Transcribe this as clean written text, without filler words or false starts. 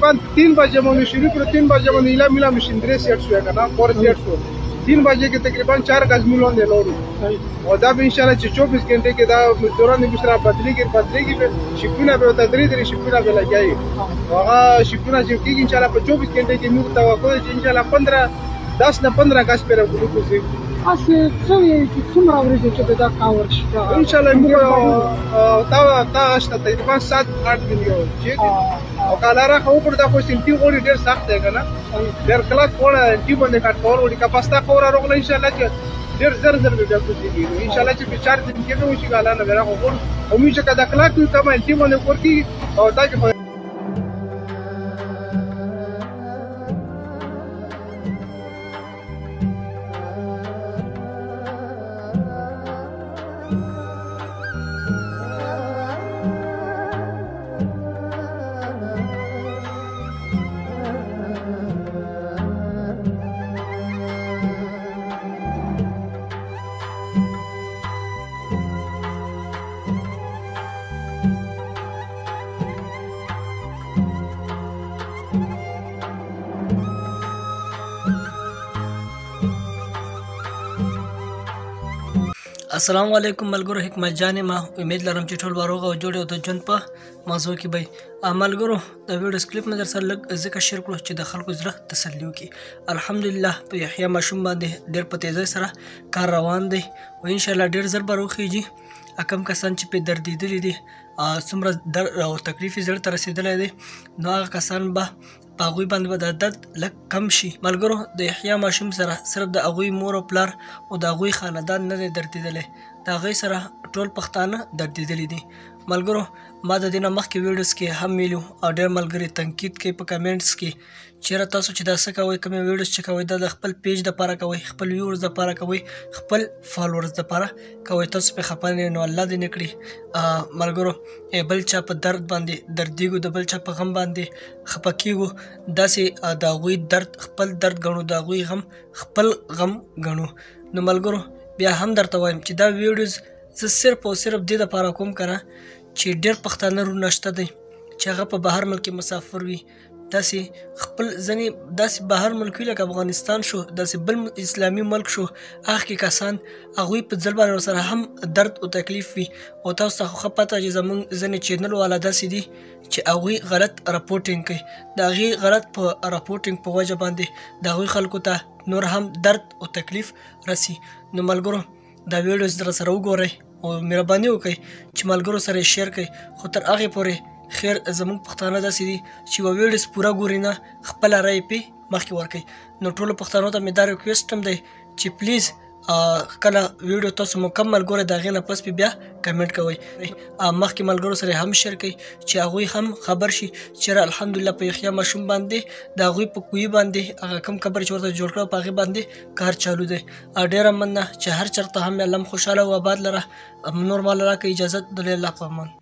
تقریبا 3 بجے باندې شروع کړو 3 بجے باندې اله میلا مشین درې سیټ شو کنه 4 سیټ شو 3 بجے کې تقریبا 4 گز میلون دی لورو او دا به ان شاء الله چې 24 घंटे کې دا دوران بشرا بدلی کې به شپونه به تدریج شپونه به لګایي هغه شپونه چې کېږي ان شاء الله په 24 घंटे کې موږ توقع چې ان شاء الله 10 نه 15 غاز پر وګورو اصل څه څومره ورځې چې دا کاور شي ان شاء الله موږ تا شته تقریبا 7-8 میلیون چې او کالاره خو پر دا خو سنتي غوړي ډېر سخت دی کنه ډېر کلاک وړه انټي باندې کټ کور وړي کا پاستا خو راغله ان شاء الله چې ډېر زر به بیا کوي ان شاء الله چې په 4 دن کې به وشي کالانه غره خو امید چې دا کلاک ته ما انټي باندې ورکی او دا چې السلام علیکم ملګرو حکمت جان ما امید لرم چې ټول واروغه او جوړ او د ژوند په موضوع کې به ملګرو د ویډیو کلیپ مې در سره لږ ذکر شیر کړو چې د خلکو زړه تسلی وکړي الحمدلله په یحیی ماشوم باندې ډېر په تیزۍ سره کار روان دی او ان شاء الله ډېر زر به روخیږي کم کسان چې په دردېدلي دي څومره درد او تکلیف یې زړه ته رسېدلی دی نو هغه کسان به په هغوی باندې به د درد لږ کم شي ملګرو د یحیی ماشوم سره صرف د هغوی مور او پلار او د هغوی خاندان نه دی دردېدلی د هغوی سره ټول پښتانه دردېدلي دي ملګرو ما د دې نه مخکې ویډیوز کې هم ویلو او ډېر ملګري تنقید کوي په کمنټس کې چېرې تاسو چې دا څه کوئ کومې ویډیوز چې کوئ دا د خپل پیج دپاره کوئ خپل ویورز دپاره کوئ خپل فالوورز دپاره کوئ تاسو پرې خفه نه نو الله دې نه کړي ملګرو بل چا په درد باندې دردېږو د بل چا په غم باندې خفه کېږو داسې د هغوی درد خپل درد ګڼو د هغوی غم خپل غم ګڼو نو ملګرو بیا هم درته وایم چې دا ویډیوز زه صرف او صرف دې دپاره کوم که نه چې ډېر پښتانه رونه شته دی چې هغه په بهر ملک کې مسافر وي داسې خپل ځینې داسې بهر ملک وي لکه افغانستان شو داسې بل اسلامي ملک شو هغه کې کسان هغوی په ځل باندې ورسره هم درد او تکلیف وي او تاسو ته خو ښه پته چې زموږ ځینې چینل والا داسې دي چې هغوی غلط راپورټینګ کوي د هغې غلط په راپورټینګ په وجه باندې د هغوی خلکو ته نور هم درد او تکلیف رسي نو ملګرو دا ویډیوز در سره وګورئ او مهرباني وکړئ چې ملګرو سره یې شیر کړئ خو تر هغې پورې خیر زموږ پښتانه داسې دي چې یوه ویډیوز پوره ګوري نه خپله رایې پرې مخکې ورکوئ نو ټولو پښتنو ته مې دا ریکویسټ هم دی چې پلیز کله ویډیو تاسو مکمل ګورئ د هغې نه پس پې بیا کمنټ کوئ مخکې ملګرو سره هم شیر کړئ چې هغوی هم خبر شي چېرې الحمدلله په یحیی ماشوم باندې د هغوی په کوی باندې هغه کم قبر چې ورته جوړ کړی په هغې باندې کار چالو دی ډېره مننه چې هر چېرته هم الله خوشحاله او آباد لره نور مال راکړئ اجازت د الله په امان